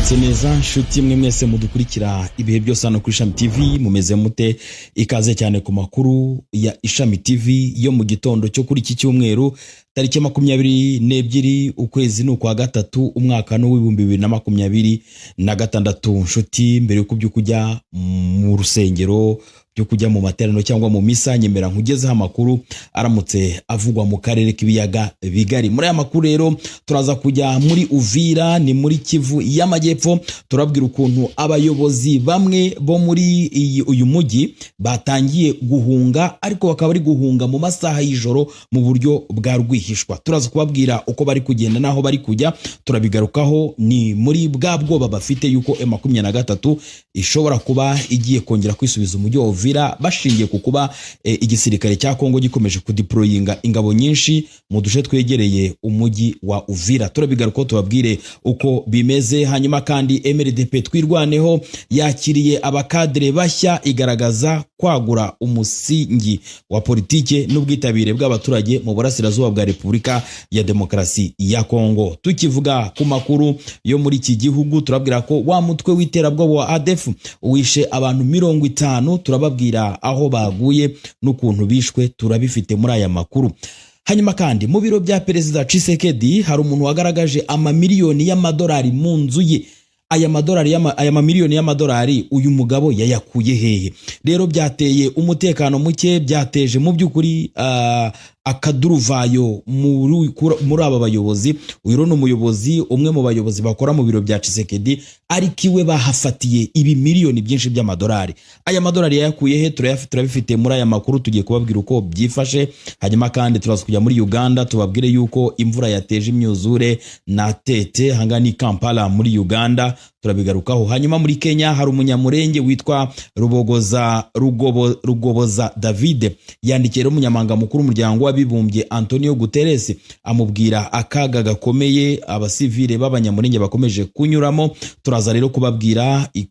Mwaramutse neza nshuti mwe mwese mudukurikira ibihe byose hano kuri Ishami TV, mumeze mute? Ikaze cyane ku makuru ya Ishami TV yo mu gitondo cyo kuri iki cyumweru tariki 22 ukwezi n'ukwa gatatu umwaka no w'2026. Nshuti, mbere yo kubyukujya mu rusengero, byo kujya mu materaniro cyangwa mu misa, nyemera nkugezeho amakuru aramutse avugwa mu karere k'ibiyaga bigari. Muri aya makuru rero turaza kujya muri Uvira, ni muri Kivu y'Amajyepfo. Turabwira ukuntu abayobozi bamwe bo muri uyu mujyi batangiye guhunga, ariko bakaba bari guhunga mu masaha y'ijoro mu buryo bwa rwihishwa. Turaza kubabwira uko bari kugenda naho bari kujya, turabigarukaho. Ni muri bwa bwoba bafite yuko M23 ishobora kuba igiye kongera kwisubiza umujyi wa Uvira, bashingiye ku kuba igisirikare cya Kongo gikomeje kudeployinga ingabo nyinshi mu duce twegereye umujyi wa Uvira. Turabigarukaho tubabwire uko bimeze. Hanyuma kandi MRDP twirwaneho yakiriye abakadre bashya, igaragaza kwagura umusingi wa politike n'ubwitabire bw'abaturage mu burasirazuba bwa Repubulika ya Demokarasi ya Kongo. Tukivuga ku makuru yo muri iki gihugu, turabwira ko wa mutwe w'iterabwoba wa ADF uwishe abantu 50, turababwira aho baguye n'ukuntu bishwe, turabifite muri aya makuru. Hanyuma kandi mu biro bya Perezida Tshisekedi hari umuntu wagaragaje amamiliyoni y'amadolari mu nzu ye. Aya mamiliyoni y'amadolari uyu mugabo yayakuye hehe? Rero byateye umutekano muke, byateje mu by'ukuri akaduruvayo muri aba bayobozi. Uyu ni umuyobozi, umwe mu bayobozi bakora mu biro bya Tshisekedi, ariko iwe bahafatiye ibi miliyoni byinshi by'amadolari. Aya madolari yayakuye he? Turabifite muri aya makuru, tugiye kubabwira uko byifashe. Hanyuma kandi turaza kujya muri Uganda, tubabwire yuko imvura yateje imyuzure na tete hangani Kampala muri Uganda, turabigarukaho. Hanyuma muri Kenya hari umunyamurenge witwa Rugoboza David, yandikira umunyamanga mukuru umuryango w'abibumbye Antonio Guterres, amubwira akaga gakomeye abasivile b'abanyamurenge bakomeje kunyuramo. Turaza rero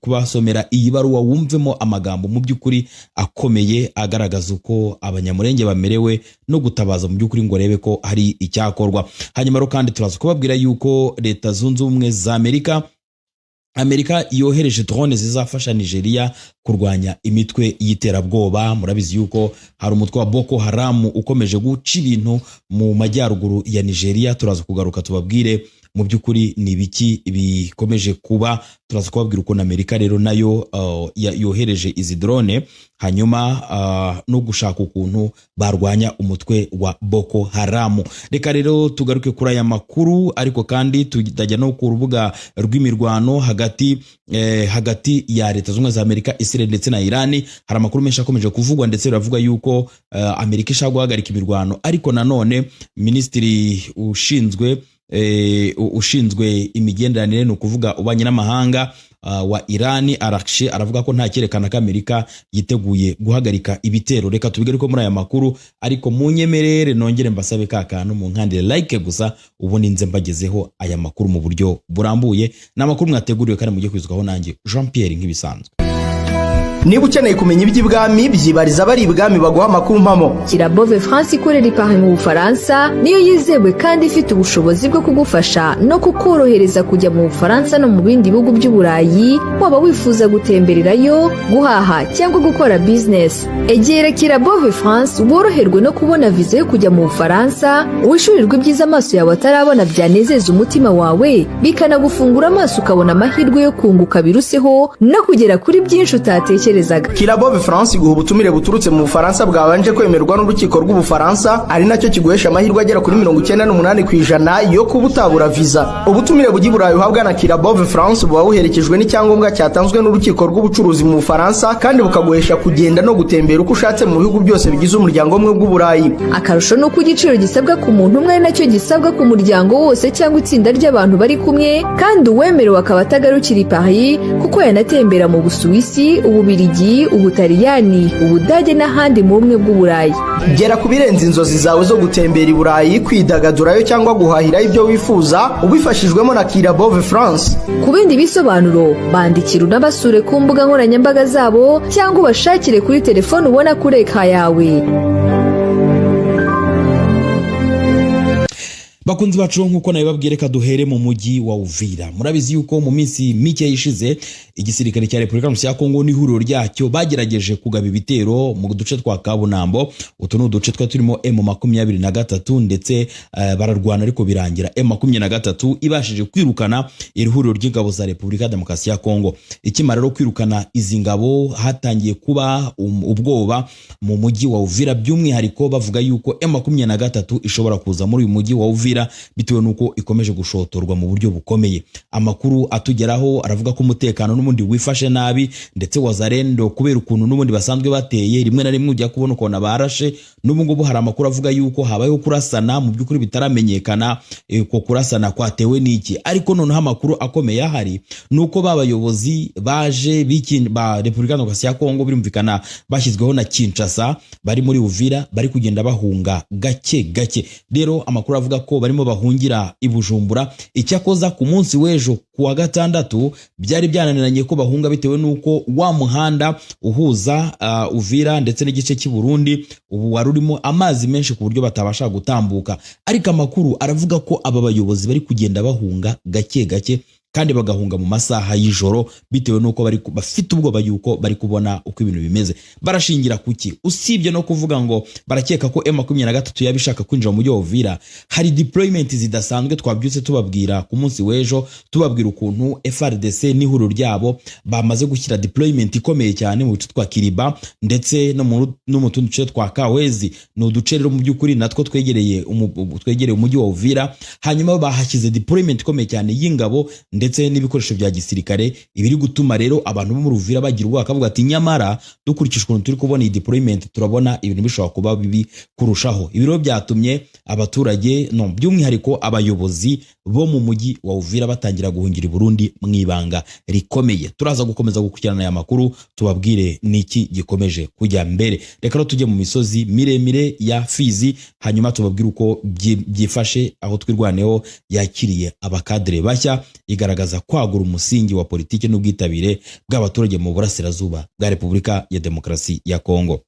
kubasomera iyi baruwa, wumvemo amagambo mu by'ukuri akomeye agaragaza uko abanyamurenge bamerewe no gutabaza mu by'ukuri ngo rebe ko hari icyakorwa. Hanyuma rero kandi turaza kubabwira yuko Leta Zunze Ubumwe za Amerika yohereje drone zizafasha Nigeria kurwanya imitwe y'iterabwoba. Murabizi yuko hari umutwe wa Boko Haram ukomeje guca ibintu mu majyaruguru ya Nigeria. Turaza kugaruka tubabwire mu by'ukuri ni biki bikomeje kuba. Turaza kubabwira uko Amerika rero nayo yohereje izi drone, hanyuma no gushaka ukuntu barwanya umutwe wa Boko Haram. Reka rero tugaruke kuri aya makuru, ariko kandi tutajya no ku rubuga rw'imirwano hagati ya Leta Zunze za Amerika, Israel ndetse na Iran. Hari amakuru menshi akomeje kuvugwa, ndetse biravuga yuko Amerika ishaka guhagarika imirwano, ariko nanone Minisitiri ushinzwe imigenderanire, ni ukuvuga ubanye n'amahanga wa Iran, Arakshi, aravuga ko nta cyerekana ko Amerika yiteguye guhagarika ibitero. Reka tubigaruke muri aya makuru, ariko munyemerere nongere mbasabe kakantu mu nkandire like gusa, ubundi nze mbagezeho aya makuru mu buryo burambuye. N'amakuru mwateguriwe kandi mujye kwizwaho nanjye Jean Pierre nk'ibisanzwe. Niba ukeneye kumenya iby'ibwami, byibariza bari ibwami baguha amakuru mpamo. Kirabove France ikorera i Paris mu Bufaransa, niyo yizewe kandi ifite ubushobozi bwo kugufasha no kukorohereza kujya mu Bufaransa no mu bindi bihugu by'Uburayi, waba wifuza gutembererayo, guhaha cyangwa gukora business. Egera Kirabove France woroherwe no kubona viza yo kujya mu Bufaransa, wishurirwe ibyiza amaso yawe atarabona byanezeza umutima wawe, bikanagufungura amaso ukabona amahirwe yo kunguka biruseho no kugera kuri byinshi utatekerezaga. Kirabove France iguha ubutumire buturutse mu Bufaransa bwabanje kwemerwa n'urukiko rw'Ubufaransa, ari nacyo kiguhesha amahirwe agera kuri 98% yo kuba utabura visa. Ubutumire bujya i Burayi uhabwa na Kirabove France buba buherekejwe n'icyangombwa cyatanzwe n'urukiko rw'ubucuruzi mu Bufaransa, kandi bukaguhesha kugenda no gutembera uko ushatse mu bihugu byose bigize umuryango umwe bw'Uburayi. Akarusho nuko igiciro gisabwa ku muntu umwe ari nacyo gisabwa ku muryango wose cyangwa itsinda ry'abantu bari kumwe, kandi uwemerewe akaba atagarukira i Paris kuko yanatembera mu Busuwisi, Ububirigi, Ubutaliyani, Ubudage n'ahandi mu bumwe bw'Uburayi. Gera ku birenze inzozi zawe zo gutembera i Burayi, kwidagadurayo cyangwa guhahirayo ibyo wifuza, ubifashijwemo na Kirabove France. Ku bindi bisobanuro bandikira unabasure ku mbuga nkoranyambaga zabo cyangwa ubashakire kuri telefone ubona kuri eka yawe. Bakunzi bacu nkuko nabibabwiye, reka duhere mu mujyi wa Uvira. Murabizi yuko mu minsi mike yishize igisirikare cya Repubulika ya Kongo n'ihuriro ryacyo bagerageje kugaba ibitero mu duce twa Kabunambo. Utu ni uduce turimo M23 ndetse bararwana ariko birangira M23 ibashije kwirukana iri huriro ry'ingabo za Repubulika Demokarasi ya Kongo. Ikimara rero kwirukana izi ngabo, hatangiye kuba ubwoba mu mujyi wa Uvira, by'umwihariko bavuga yuko M23 ishobora kuza muri uyu mujyi wa Uvira bitewe nuko ikomeje gushotorwa mu buryo bukomeye. Amakuru atugeraho aravuga ko umutekano n'ubundi wifashe nabi, ndetse wazarendo kubera ukuntu n'ubundi basanzwe bateye, rimwe na rimwe ujya kubona ukona barashe. N'ubu ngubu hari amakuru avuga yuko habayeho kurasana mu by'ukuri bitaramenyekana ko kurasana kwatewe n'iki. Ariko noneho amakuru akomeye ahari nuko babayobozi baje ba Repubulika Demokarasi ya Kongo, birumvikana bashyizweho na Kinshasa, bari muri Uvira bari kugenda bahunga gake gake. Rero amakuru avuga ko barimo bahungira i Bujumbura. Icyakoza ku munsi w'ejo kuwa gatandatu byari byananiranye ko bahunga bitewe nuko wa muhanda uhuza Uvira ndetse n'igice cy'i Burundi ubu warurimo amazi menshi ku buryo batabasha gutambuka. Ariko amakuru aravuga ko aba bayobozi bari kugenda bahunga gake gake, kandi bagahunga mu masaha y'ijoro bitewe nuko bafite ubwoba yuko bari kubona uko ibintu bimeze. Barashingira kuki? Usibye no kuvuga ngo barakeka ko M23 yabishaka kwinjira mu mujyi wa Uvira, hari deployment zidasanzwe twabyutse tubabwira ku munsi w'ejo, tubabwira ukuntu FRDC n'ihuriro ryabo bamaze gushyira deployment ikomeye cyane mu bice twa Kiriba ndetse no mu tundi duce twa Kawezi. Ni uduce rero mu by'ukuri natwo twegereye umujyi wa Uvira. Hanyuma bahashyize deployment ikomeye cyane y'ingabo ndetse n'ibikoresho bya gisirikare, ibiri gutuma rero abantu bo muri Uvira bagira ubwoba, kavuga ati nyamara dukurikije ukuntu turi kubona iyi deployment turabona ibintu bishobora kuba bibi kurushaho. Ibiro byatumye abaturage by'umwihariko abayobozi bo mu mujyi wa Uvira batangira guhungira i Burundi mu ibanga rikomeye. Turaza gukomeza gukurikirana aya makuru tubabwire niki gikomeje kujya mbere. Reka rero tujye mu misozi miremire ya Fizi, hanyuma tubabwire uko byifashe aho twirwaneho yakiriye abakadre bashya, igaragaza kwagura umusingi wa politiki n'ubwitabire bw'abaturage mu burasirazuba bwa Repubulika ya Demokarasi ya Kongo.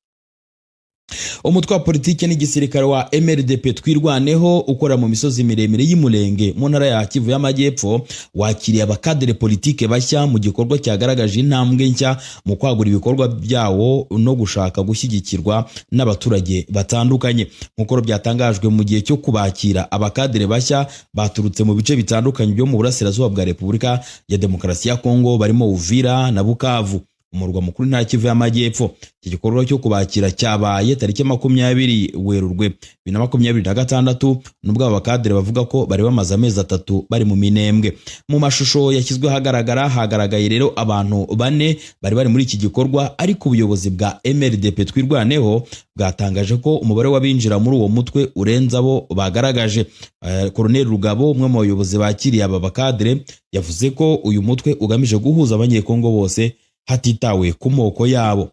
Umutwe wa politiki n'igisirikare wa MRDP twirwaneho ukora mu misozi miremire y'Imurenge mu ntara ya Kivu y'Amajyepfo wakiriye abakadere politike bashya mu gikorwa cyagaragaje intambwe nshya mu kwagura ibikorwa byawo no gushaka gushyigikirwa n'abaturage batandukanye. Nk'uko byatangajwe mu gihe cyo kubakira abakadere bashya baturutse mu bice bitandukanye byo mu burasirazuba bwa Repubulika ya Demokarasi ya Kongo, barimo Uvira na Bukavu, umurwa mukuru ntara Kivu y'Amajyepfo. Iki gikorwa cyo kubakira cyabaye tariki 20 Werurwe 2026, nubwo abakadere bavuga ko bari bamaze amezi 3 bari mu minembwe. Mu mashusho yashyizwe hagaragaye rero abantu 4 bari muri iki gikorwa, ariko ubuyobozi bwa MRDP twirwaneho bwatangaje ko umubare w'abinjira muri uwo mutwe urenza abo bagaragaje. Colonel Rugabo, umwe mu bayobozi bakiriye aba bakadere, yavuze ko uyu mutwe ugamije guhuza abanyekongo bose hatitawe ku moko yabo.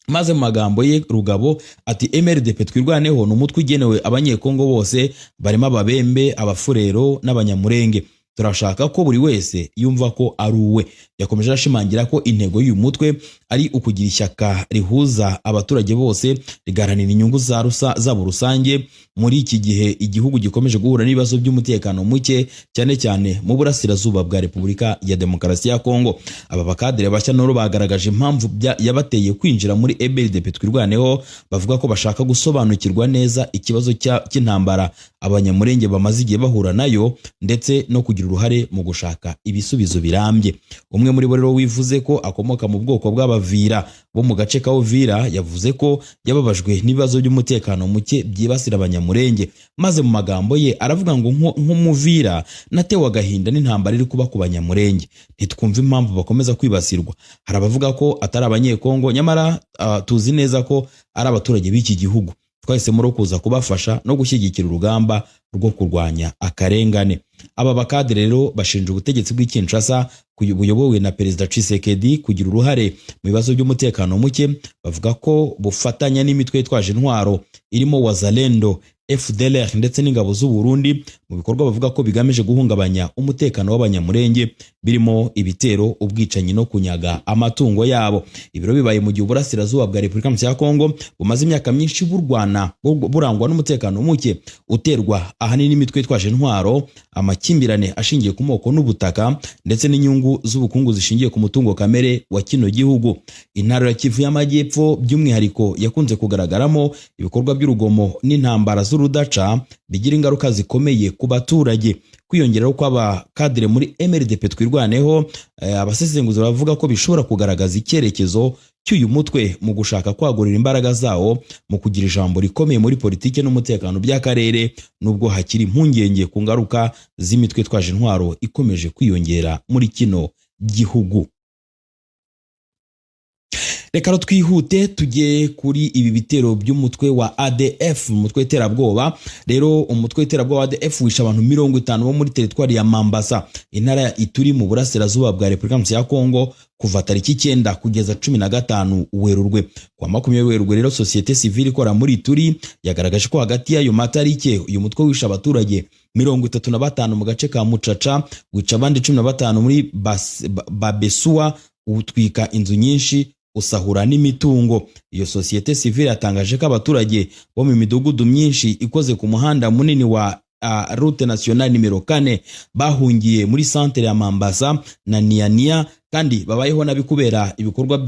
Maze mu magambo ye Rugabo ati MRDP twirwaneho ni umutwe ugenewe abanyekongo bose, barimo ababembe, abafurero n'abanyamurenge. Turashaka ko buri wese yumva ko ari uwe. Yakomeje ashimangira ko intego y'uyu mutwe ari ukugira ishyaka rihuza abaturage bose, rigaharanira inyungu zabo rusange muri iki gihe igihugu gikomeje guhura n'ibibazo by'umutekano muke, cyane cyane mu burasirazuba bwa Repubulika ya Demokarasi ya Kongo. Aba bakadere bashya noro bagaragaje impamvu yabateye kwinjira muri MRDP twirwaneho, bavuga ko bashaka gusobanukirwa neza ikibazo cy'intambara abanyamurenge bamaze igihe bahura nayo, ndetse no kugira uruhare mu gushaka ibisubizo birambye. Umwe muri bo rero wivuze ko akomoka mu bwoko bw'abavira bo mu gace ka Uvira, yavuze ko yababajwe n'ibibazo by'umutekano muke byibasira abanyamurenge. Maze mu magambo ye aravuga ngo nk'umuvira natewe agahinda n'intambara iri kuba ku banyamurenge, ntitwumva impamvu bakomeza kwibasirwa. Hari abavuga ko atari abanyekongo, nyamara tuzi neza ko ari abaturage b'iki gihugu. Twahisemo rero kuza kubafasha no gushyigikira urugamba rwo kurwanya akarengane. Aba bakadere rero bashinja ubutegetsi bw'Kinshasa buyobowe na Perezida Tshisekedi kugira uruhare mu bibazo by'umutekano muke. Bavuga ko bufatanya n'imitwe yitwaje intwaro irimo Wazalendo, FDLR ndetse n'ingabo z'u Burundi mu bikorwa bavuga ko bigamije guhungabanya umutekano w'abanyamurenge birimo ibitero, ubwicanyi no kunyaga amatungo yabo. Ibiro bibaye mu gihe uburasirazuba bwa Repubulika ya Kongo bumaze imyaka myinshi burangwa n'umutekano muke uterwa ahanini n'imitwe itwaje intwaro, amakimbirane ashingiye ku moko n'ubutaka ndetse n'inyungu z'ubukungu zishingiye ku mutungo kamere wa kino gihugu. Intara ya Kivu y'Amajyepfo by'umwihariko yakunze kugaragaramo ibikorwa by'urugomo n'intambara z'urudaca bigira ingaruka zikomeye ku baturage. Kwiyongeraho kw'abakadire muri MRDP twirwaneho, abasesenguzi bavuga ko bishobora kugaragaza icyerekezo cy'uyu mutwe mu gushaka kwagurira imbaraga zawo mu kugira ijambo rikomeye muri politike n'umutekano by'akarere, nubwo hakiri impungenge ku ngaruka z'imitwe twaje intwaro ikomeje kwiyongera muri kino gihugu. Reka twihute tujye kuri ibi bitero by'umutwe wa ADF, umutwe w'iterabwoba. Rero umutwe w'iterabwoba wa ADF wishe abantu 50 bo muri teritwari ya Mambasa, intara ya Ituri mu burasirazuba bwa Repubulika ya Kongo kuva tariki 9 kugeza 15 Werurwe. Kwa 20 Werurwe rero societe civile ikora muri Ituri yagaragaje ko hagati y'ayo matarike uyu mutwe wishe abaturage 35 mu gace ka Mucaca, wica abandi 15 muri Babesua, utwika inzu nyinshi, usahura n'imitungo. Iyo societe civile yatangaje ko abaturage bo mu midugudu myinshi ikoze ku muhanda munini wa route nationale nimero 4 bahungiye muri centre ya Mambasa na Niania, kandi babayeho nabi kubera ibikorwa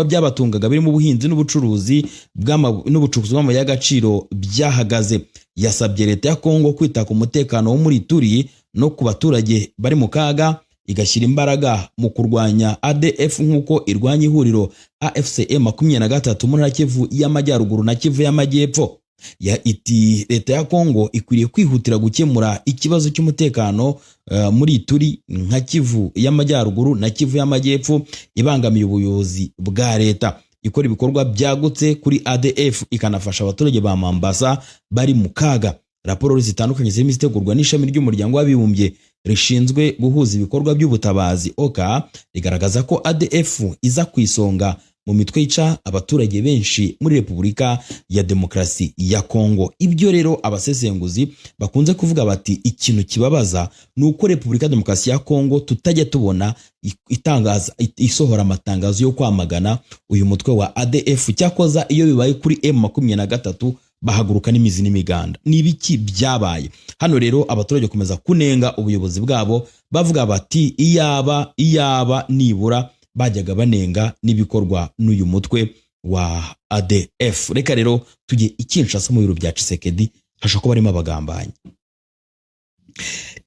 by'abatungaga birimo ubuhinzi n'ubucuruzi bw'amabuye y'agaciro byahagaze. Yasabye leta ya Kongo kwita ku mutekano wo muri Turi no ku baturage bari mu kaga, igashyira imbaraga mu kurwanya ADF nk'uko irwanya ihuriro AFCM 23 muri Kivu y'Amajyaruguru na Kivu y'Amajyepfo. Iti leta ya Kongo ikwiriye kwihutira gukemura ikibazo cy'umutekano muri Turi nka Kivu y'Amajyaruguru na Kivu y'Amajyepfo ibangamiye ubuyobozi bwa leta, ikora ibikorwa byagutse kuri ADF ikanafasha abaturage ba Mambasa bari mu kaga. Raporo zitandukanye zirimo zitegurwa n'ishami ry'umuryango w'abibumbye rishinzwe guhuza ibikorwa by'ubutabazi OCHA rigaragaza ko ADF iza ku isonga mu mitwe yica abaturage benshi muri Repubulika ya Demokarasi ya Kongo. Ibyo rero abasesenguzi bakunze kuvuga bati ikintu kibabaza ni uko Repubulika ya Demokarasi ya Kongo tutajya tubona isohora amatangazo yo kwamagana uyu mutwe wa ADF, cyakoza iyo bibaye kuri M23 bahaguruka n'imizi n'imiganda. Nibiki byabaye hano rero? Abaturage komeza kunenga ubuyobozi bwabo bavuga bati iyaba nibura bajyaga banenga n'ibikorwa n'uyu mutwe wa ADF. Reka rero tujye Kinshasa mu biro bya Tshisekedi, hashaka ko barimo abagambanyi.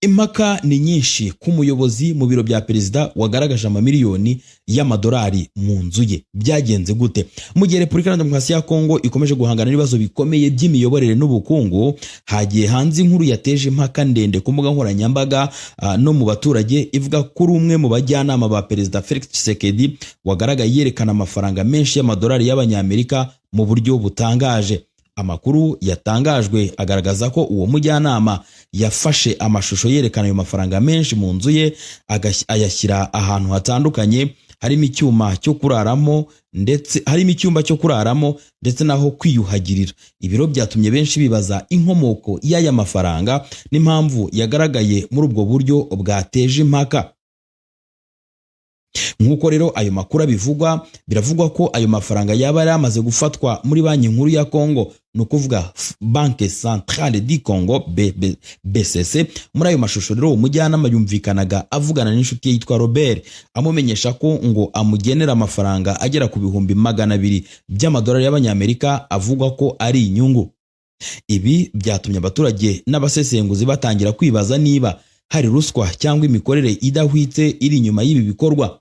Impaka ni nyinshi ku muyobozi mu biro bya perezida wagaragaje amamiliyoni y'amadolari mu nzu ye. Byagenze gute? Mu gihe Repubulika ya Demokarasi ya Kongo ikomeje guhangana n'ibibazo bikomeye by'imiyoborere n'ubukungu, hagiye hanze inkuru yateje impaka ndende ku mbuga nkoranyambaga no mu baturage, ivuga kuri umwe mu bajyanama ba perezida Felix Tshisekedi wagaragaye yerekana amafaranga menshi y'amadolari y'abanyamerika mu buryo butangaje. Amakuru yatangajwe agaragaza ko uwo mujyanama yafashe amashusho yerekana ayo mafaranga menshi mu nzu ye, ayashyira ahantu hatandukanye, harimo icyumba cyo kuraramo ndetse naho kwiyuhagirira. Ibiro byatumye benshi bibaza inkomoko y'aya mafaranga n'impamvu yagaragaye muri ubwo buryo bwateje impaka. Nk'uko rero ayo makuru biravugwa ko ayo mafaranga yaba yari amaze gufatwa muri banki nkuru ya Kongo, no kuvuga Banque Centrale du Congo BCC. Muri ayo mashusho rero umujyanama yumvikanaga avugana n'inshuti ye yitwa Robert, amumenyesha ko ngo amugenera amafaranga agera ku 200,000 by'amadolari y'abanyamerika, avugwa ko ari inyungu. Ibi byatumye abaturage n'abasesenguzi batangira kwibaza niba hari ruswa cyangwa imikorere idahwitse iri inyuma y'ibi bikorwa.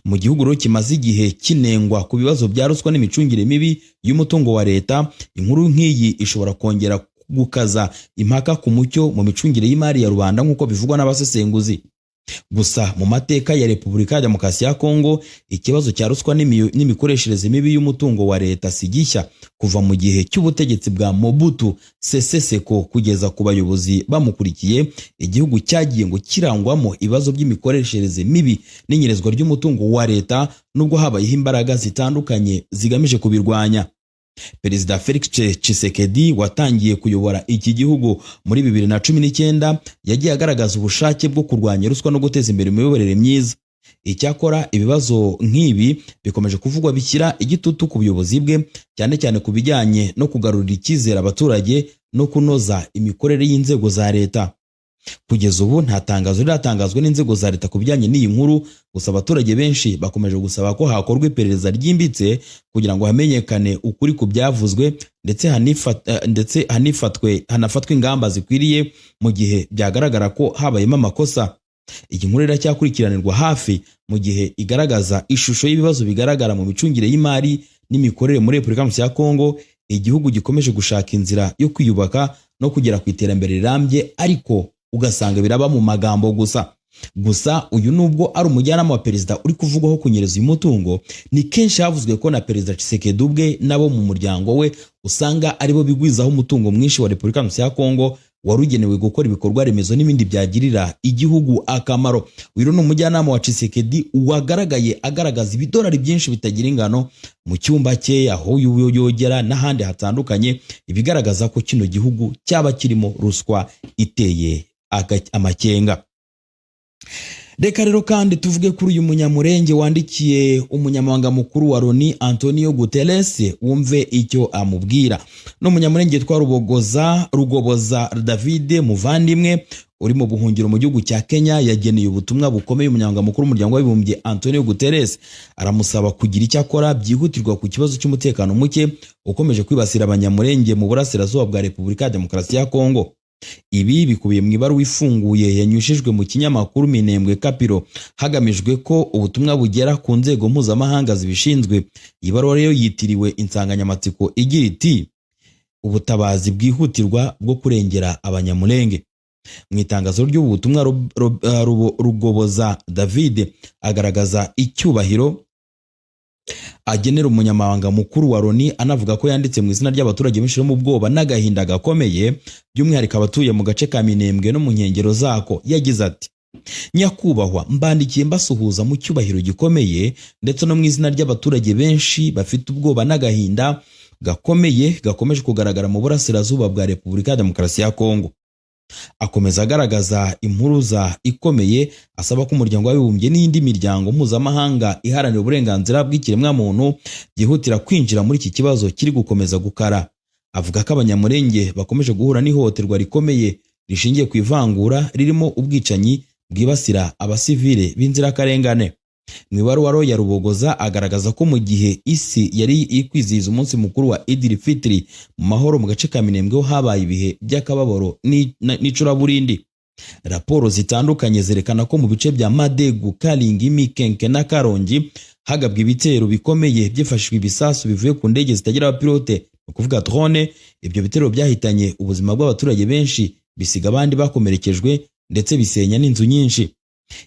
Mu gihugu rero kimaze igihe kinengwa ku bibazo bya ruswa n'imicungire mibi y'umutungo wa leta, inkuru nk'iyi ishobora kongera gukaza impaka ku mucyo mu micungire y'imari ya rubanda nk'uko bivugwa n'abasesenguzi. Gusa mu mateka ya Repubulika ya Demokarasi ya Kongo, ikibazo cya ruswa n'imikoreshereze mibi y'umutungo wa leta si gishya. Kuva mu gihe cy'ubutegetsi bwa Mobutu Sese Seko kugeza ku bayobozi bamukurikiye, igihugu cyagiye ngo kirangwamo ibibazo by'imikoreshereze mibi n'inyerezwa ry'umutungo wa leta, nubwo habayeho imbaraga zitandukanye zigamije kubirwanya. Perezida Felix Tshisekedi watangiye kuyobora iki gihugu muri 2019 yagiye agaragaza ubushake bwo kurwanya ruswa no guteza imbere imiyoborere myiza. Icyakora ibibazo nk'ibi bikomeje kuvugwa bishyira igitutu ku buyobozi bwe, cyane cyane ku bijyanye no kugarurira icyizere abaturage no kunoza imikorere y'inzego za leta. Kugeza ubu nta tangazo riratangazwa n'inzego za leta ku bijyanye n'iyi nkuru, gusa abaturage benshi bakomeje gusaba ko hakorwa iperereza ryimbitse kugira ngo hamenyekane ukuri ku byavuzwe ndetse hanafatwe ingamba zikwiriye mu gihe byagaragara ko habayemo amakosa. Iyi nkuru iracyakurikiranirwa hafi mu gihe igaragaza ishusho y'ibibazo bigaragara mu micungire y'imari n'imikorere muri Repubulika ya Kongo. Igihugu gikomeje gushaka inzira yo kwiyubaka no kugera ku iterambere rirambye, ariko ugasanga biraba mu magambo gusa uyu nubwo ari umujyanama wa perezida uri kuvugwaho kunyereza uyu mutungo, ni kenshi havuzwe ko na perezida Tshisekedi ubwe nabo mu muryango we usanga aribo bigwizaho umutungo mwinshi wa Repubulika ya Kongo warugenewe gukora ibikorwa remezo n'ibindi byagirira igihugu akamaro. Uyu ni umujyanama wa Tshisekedi wagaragaye agaragaza ibidolari byinshi bitagira ingano mu cyumba cye, aho yogera n'ahandi hatandukanye, ibigaragaza ko kino gihugu cyaba kirimo ruswa iteye amakenga. Reka rero kandi tuvuge kuri uyu munyamurenge wandikiye umunyamabanga mukuru wa Loni Antonio Guterres, wumve icyo amubwira. No munyamurenge twa Rugoboza David muvandimwe uri mu buhungiro mu gihugu cya Kenya yageneye ubutumwa bukomeye umunyamabanga mukuru w'umuryango w'abibumbye Antonio Guterres, aramusaba kugira icyo akora byihutirwa ku kibazo cy'umutekano muke ukomeje kwibasira abanyamurenge mu burasirazuba bwa Repubulika ya Demokarasi ya Kongo. Ibi bikubiye mu ibaruwa ifunguye yanyujijwe mu kinyamakuru Minembwe Kapiro hagamijwe ko ubutumwa bugera ku nzego mpuzamahanga zibishinzwe. Ibaruwa rero yitiriwe insanganyamatsiko igira iti ubutabazi bwihutirwa bwo kurengera abanyamurenge. Mu itangazo ry'ubutumwa Rugoboza David agaragaza icyubahiro agenera umunyamabanga mukuru wa Loni, anavuga ko yanditse mu izina ry'abaturage benshi mu bwoba n'agahinda gakomeye, by'umwihariko abatuye mu gace ka Minembwe no mu nkengero zako. Yagize ati: nyakubahwa, mbandikiye mbasuhuza mu cyubahiro gikomeye ndetse no mu izina ry'abaturage benshi bafite ubwoba n'agahinda gakomeye gakomeje kugaragara mu burasirazuba bwa Repubulika ya Demokarasi ya Kongo. Akomeza agaragaza impuruza ikomeye asaba ko umuryango w'abibumbye n'indi miryango mpuzamahanga iharanira uburenganzira bw'ikiremwamuntu byihutira kwinjira muri iki kibazo kiri gukomeza gukara. Avuga ko abanyamurenge bakomeje guhura n'ihohoterwa rikomeye rishingiye ku ivangura ririmo ubwicanyi bwibasira abasivile b'inzirakarengane. Mu ibaruwa ya Rubogoza agaragaza ko mu gihe isi yari ikwizihiza umunsi mukuru wa Idil Fitri mu mahoro mu gace ka Minembwe habaye ibihe by'akababaro n'icuraburindi. Raporo zitandukanye zerekana ko mu bice bya Madegu, Kalingi, Mikenke na Karongi hagabwe ibitero bikomeye byifashishwa ibisasu bivuye ku ndege zitagira abapilote, ukuvuga drone. Ibyo bitero byahitanye ubuzima bw'abaturage benshi, bisiga abandi bakomerekejwe ndetse bisenya n'inzu nyinshi.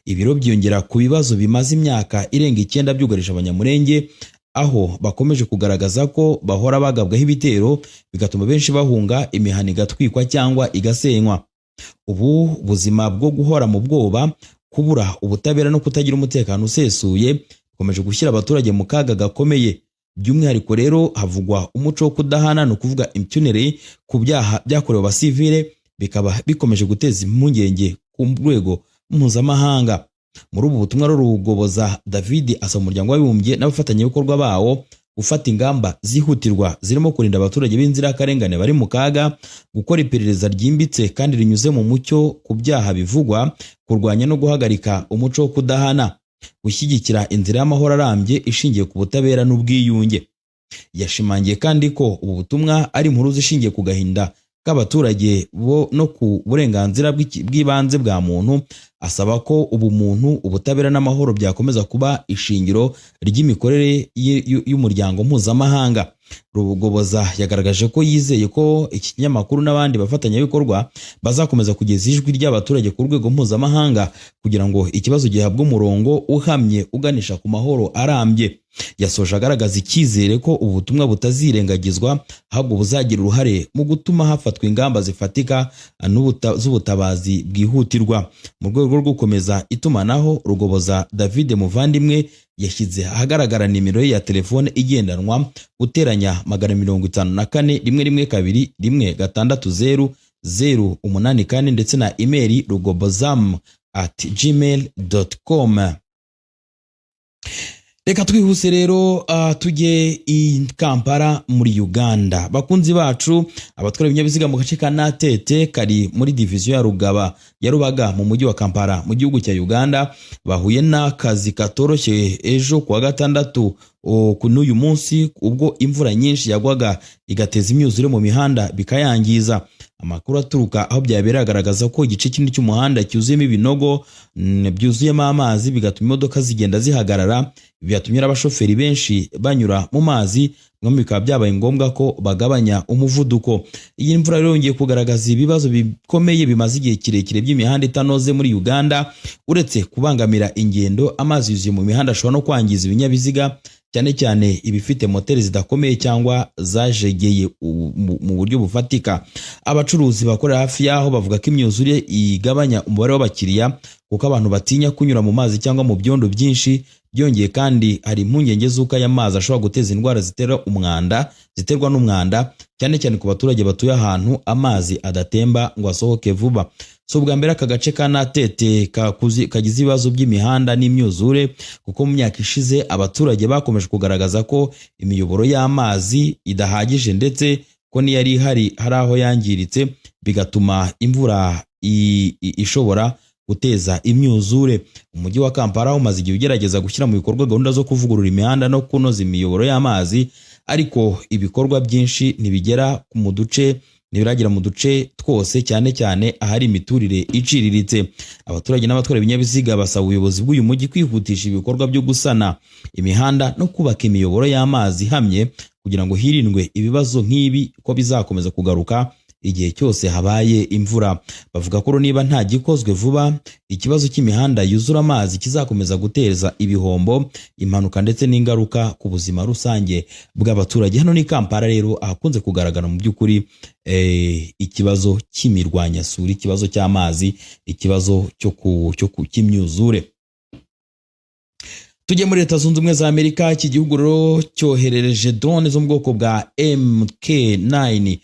Ibiro byongera ku bibazo bimaze imyaka irenga 9 byugarije abanyamurenge, aho bakomeje kugaragaza ko bahora bagabwaho ibitero bigatuma benshi bahunga, imihana igatwikwa cyangwa igasenywa. Ubu buzima bwo guhora mu bwoba, kubura ubutabera no kutagira umutekano usesuye bikomeje gushyira abaturage mu kaga gakomeye. By'umwihariko rero havugwa umuco wo kudahana, no kuvuga impunity ku byaha byakorewe abasivile, bikaba bikomeje guteza impungenge ku rwego mpuzamahanga. Muri ubu butumwa Rugoboza David asaba umuryango w'abibumbye n'abafatanyabikorwa bawo gufata ingamba zihutirwa zirimo kurinda abaturage b'inzirakarengane bari mu kaga, gukora iperereza ryimbitse kandi rinyuze mu mucyo ku byaha bivugwa, kurwanya no guhagarika umuco wo kudahana, gushyigikira inzira y'amahoro arambye ishingiye ku butabera n'ubwiyunge. Yashimangiye kandi ko ubu butumwa ari impuruza ishingiye ku gahinda k'abaturage bo no ku burenganzira bw'ibanze bwa muntu, asaba ko ubumuntu, ubutabera n'amahoro byakomeza kuba ishingiro ry'imikorere y'umuryango mpuzamahanga. Rugoboza yagaragaje ko yizeye ko iki kinyamakuru n'abandi bafatanyabikorwa bazakomeza kugeza ijwi ry'abaturage ku rwego mpuzamahanga kugira ngo ikibazo gihabwe umurongo uhamye uganisha ku mahoro arambye. yasoje agaragaza icyizere ko ubu butumwa butazirengagizwa ahubwo buzagira uruhare mu gutuma hafatwa ingamba zifatika z'ubutabazi bwihutirwa. Mu rwego rwo gukomeza itumanaho, Rugoboza David Muvandimwe yashyize ahagaragara nimero ye ya telefone igendanwa uteranya 254 112 160 084 ndetse na email rugobozam@gmail.com. Reka twihuse rero tujye i Kampala muri Uganda. Bakunzi bacu, abatwara ibinyabiziga mu gace ka Natete kari muri division ya Rubaga mu mujyi wa Kampala mu gihugu cya Uganda bahuye n'akazi katoroshye ejo kuwa gatandatu n'uyu munsi ubwo imvura nyinshi yagwaga igateza imyuzure mu mihanda bikayangiza. Amakuru aturuka aho byabera agaragaza ko igice kinini cy'umuhanda cyuzuyemo ibinogo byuzuyemo amazi bigatuma imodoka zigenda zihagarara, byatumye abashoferi benshi banyura mu mazi, bamwe bikaba byabaye ngombwa ko bagabanya umuvuduko. Iyi mvura rero yongeye kugaragaza ibibazo bikomeye bimaze igihe kirekire by'imihanda itanoze muri Uganda. Uretse kubangamira ingendo, amazi yuzuye mu mihanda ashobora no kwangiza ibinyabiziga, cyane cyane ibifite moteri zidakomeye cyangwa zajegeye mu buryo bufatika. Abacuruzi bakorera hafi yaho bavuga ko imyuzure igabanya umubare w'abakiriya kuko abantu batinya kunyura mu mazi cyangwa mu byondo byinshi. Byongeye kandi hari impungenge z'uko aya mazi ashobora guteza indwara ziterwa n'umwanda, cyane cyane ku baturage batuye ahantu amazi adatemba ngo asohoke vuba. So bwa mbere aka gace ka Natete kagize ibibazo by'imihanda n'imyuzure kuko mu myaka ishize abaturage bakomeje kugaragaza ko imiyoboro y'amazi idahagije ndetse ko niyari hari aho yangiritse bigatuma imvura ishobora guteza imyuzure. Umujyi wa Kampala umaze igihe ugerageza gushyira mu bikorwa gahunda zo kuvugurura imihanda no kunoza imiyoboro y'amazi, ariko ibikorwa byinshi ntibiragera mu duce twose, cyane cyane ahari imiturire iciriritse. Abaturage n'abatwara ibinyabiziga basaba ubuyobozi bw'uyu mujyi kwihutisha ibikorwa byo gusana imihanda no kubaka imiyoboro y'amazi ihamye kugira ngo hirindwe ibibazo nk'ibi ko bizakomeza kugaruka igihe cyose habaye imvura. Bavuga ko niba nta gikozwe vuba, ikibazo cy'imihanda yuzura amazi kizakomeza guteza ibihombo, impanuka ndetse n'ingaruka ku buzima rusange bw'abaturage. Hano ni Kampala rero ahakunze kugaragara mu by'ukuri ikibazo cy'imirwanyasuri, ikibazo cy'amazi, ikibazo cy'imyuzure. Tujye muri Leta Zunze Ubumwe za Amerika. Iki gihugu rero cyoherereje drone zo mu bwoko bwa MK9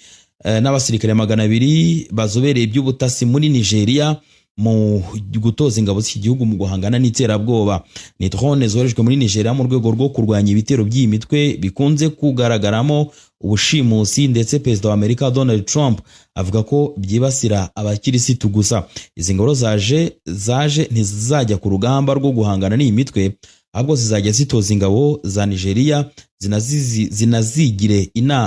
n'abasirikare 200 bazobereye iby'ubutasi muri Nigeria mu gutoza ingabo z'iki gihugu mu guhangana n'iterabwoba. Ni drone zoherejwe muri Nigeria mu rwego rwo kurwanya ibitero by'iyi mitwe bikunze kugaragaramo ubushimusi, ndetse Perezida wa Amerika Donald Trump avuga ko byibasira abakirisitu gusa. Izi ngabo zaje ntizizajya ku rugamba rwo guhangana n'iyi mitwe, ahubwo zizajya zitoza ingabo za Nigeria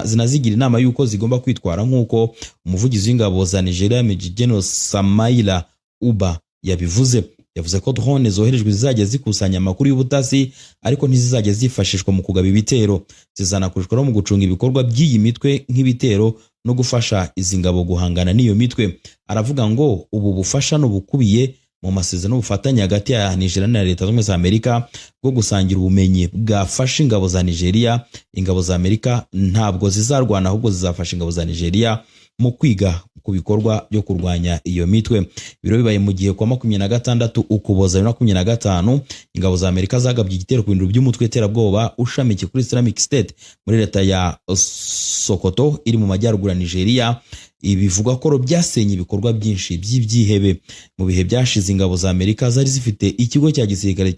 zinazigira inama y'uko zigomba kwitwara, nk'uko umuvugizi w'ingabo za Nigeria Major General Samaila Uba yabivuze. Yavuze ko drone zoherejwe zizajya zikusanya amakuru y'ubutasi, ariko ntizizajya zifashishwa mu kugaba ibitero. Zizanakoreshwa mu gucunga ibikorwa by'iyi mitwe nk'ibitero no gufasha izi ngabo guhangana n'iyo mitwe. Aravuga ngo ubu bufasha n'ubukubiye mu masezerano y'ubufatanye hagati ya Nigeria na Leta Zunze Ubumwe za Amerika bwo gusangira ubumenyi bwafasha ingabo za Nigeria. Ingabo za Amerika ntabwo zizarwana, ahubwo zizafasha ingabo za Nigeria mu kwiga ku bikorwa byo kurwanya iyo mitwe. Biro bibaye mu gihe kwa 26 Ukuboza 2025 ingabo za Amerika zagabye igitero ku bintu by'umutwe terabwoba ushamikiye kuri Islamic State muri leta ya Sokoto iri mu majyaruguru ya Nigeria. Ibivuga ko byasenye ibikorwa byinshi by'ibyihebe. Mu bihe byashize ingabo za Amerika zari zifite ikigo cya gisirikare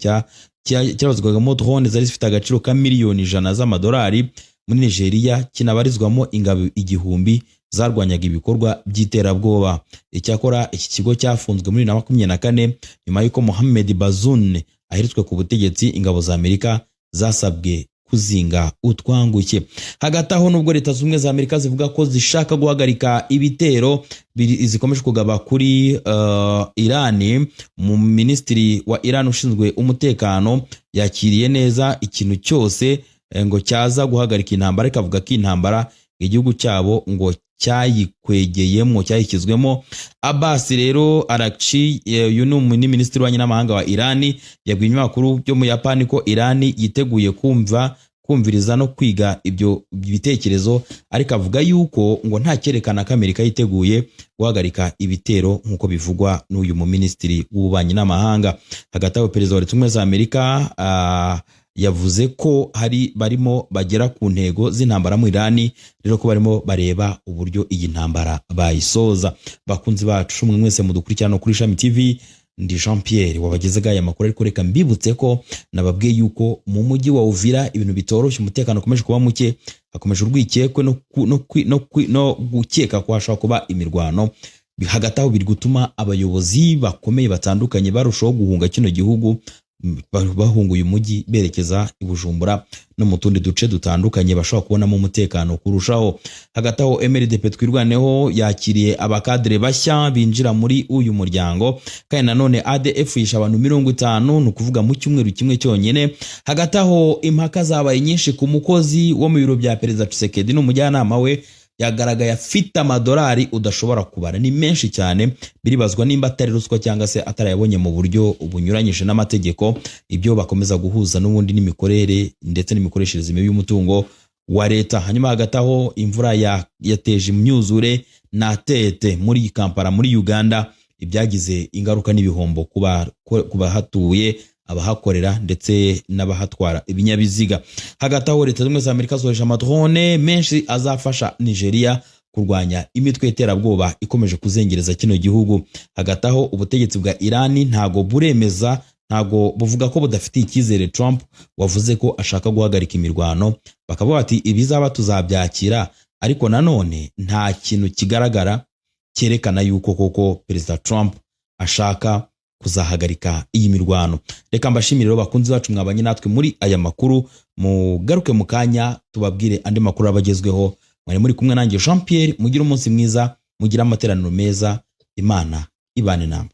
cyabazwagamo drone zari zifite agaciro ka miliyoni 100 z'amadolari muri Nigeria, kinabarizwamo ingabo 1000 zarwanyaga ibikorwa by'iterabwoba. Icyakora iki kigo cyafunzwe muri 2024 nyuma y'uko Mohamed Bazoum ahiritswe ku butegetsi. Ingabo za Amerika zasabwe kuzinga utwanguke. Hagati aho, nubwo Leta Zunze Ubumwe za Amerika zivuga ko zishaka guhagarika ibitero zikomeje kugaba kuri Irani, mu Minisitiri wa Iran ushinzwe umutekano yakiriye neza ikintu cyose ngo cyaza guhagarika intambara, ikavuga ko intambara igihugu cyabo ngo cyayikwegeyemo cyayishyizwemo. Abbas rero Araghchi uyu ni minisitiri w'ububanyi n'amahanga wa Irani yabwiye ibinyamakuru byo mu Yapani ko Irani yiteguye kumviriza no kwiga ibyo bitekerezo, ariko avuga yuko ngo nta cyerekana ko Amerika yiteguye guhagarika ibitero nk'uko bivugwa n'uyu mu minisitiri w'ububanyi n'amahanga. Hagati aho perezida wa Leta Zunze Ubumwe za Amerika yavuze ko barimo bagera ku ntego z'intambara mu Irani, rero ko barimo bareba uburyo iyi ntambara bayisoza. Bakunzi bacu mwe mwese mudukurikirana kuri Ishami TV, ndi Jean Pierre wabagezaga aya makuru, ariko reka mbibutse ko nababwiye yuko mu mujyi wa Uvira ibintu bitoroshye, umutekano ukomeje kuba muke, hakomeje urwikekwe no gukeka ko hashobora kuba imirwano. Hagati aho biri gutuma abayobozi bakomeye batandukanye barushaho guhunga kino gihugu, bahunguye umujyi berekeza i Bujumbura no mu tundi duce dutandukanye bashobora kubonamo umutekano kurushaho. Hagati aho MRDP twirwaneho yakiriye abakadre bashya binjira muri uyu muryango, kandi nanone ADF yisha abantu 50 no kuvuga mu cyumweru kimwe cyonyine. Hagati aho impaka zabaye nyinshi ku mukozi wo mu biro bya Perezida Tshisekedi n'umujyanama we, yagaragaye afite amadolari udashobora kubara, ni menshi cyane, biribazwa nimba atari ruswa cyangwa se atarayabonye mu buryo bunyuranyije n'amategeko. Ibyo bakomeza guhuza n'ubundi n'imikorere ndetse n'imikoreshereze mibi y'umutungo wa leta. Hanyuma hagati aho imvura yateje imyuzure na tete muri Kampala muri Uganda, ibyagize ingaruka n'ibihombo kuba hatuye, abahakorera ndetse n'abahatwara ibinyabiziga. Hagati aho Leta Zunze Ubumwe za Amerika zoheje amadrone menshi azafasha Nigeria kurwanya imitwe y'iterabwoba ikomeje kuzengereza kino gihugu. Hagati aho ubutegetsi bwa Irani ntago buvuga ko budafitiye icyizere Trump wavuze ko ashaka guhagarika imirwano, bakavuga bati ibizaba tuzabyakira, ariko nanone nta kintu kigaragara cyerekana yuko koko Perezida Trump ashaka kuzahagarika iyi mirwano. Reka mbashimire bakunzi bacu mwabanye natwe muri aya makuru, mugaruke mu kanya tubabwire andi makuru abagezweho. Mwari muri kumwe nanjye Jean Pierre, mugira umunsi mwiza, mugira amateraniro meza, Imana ibane namwe.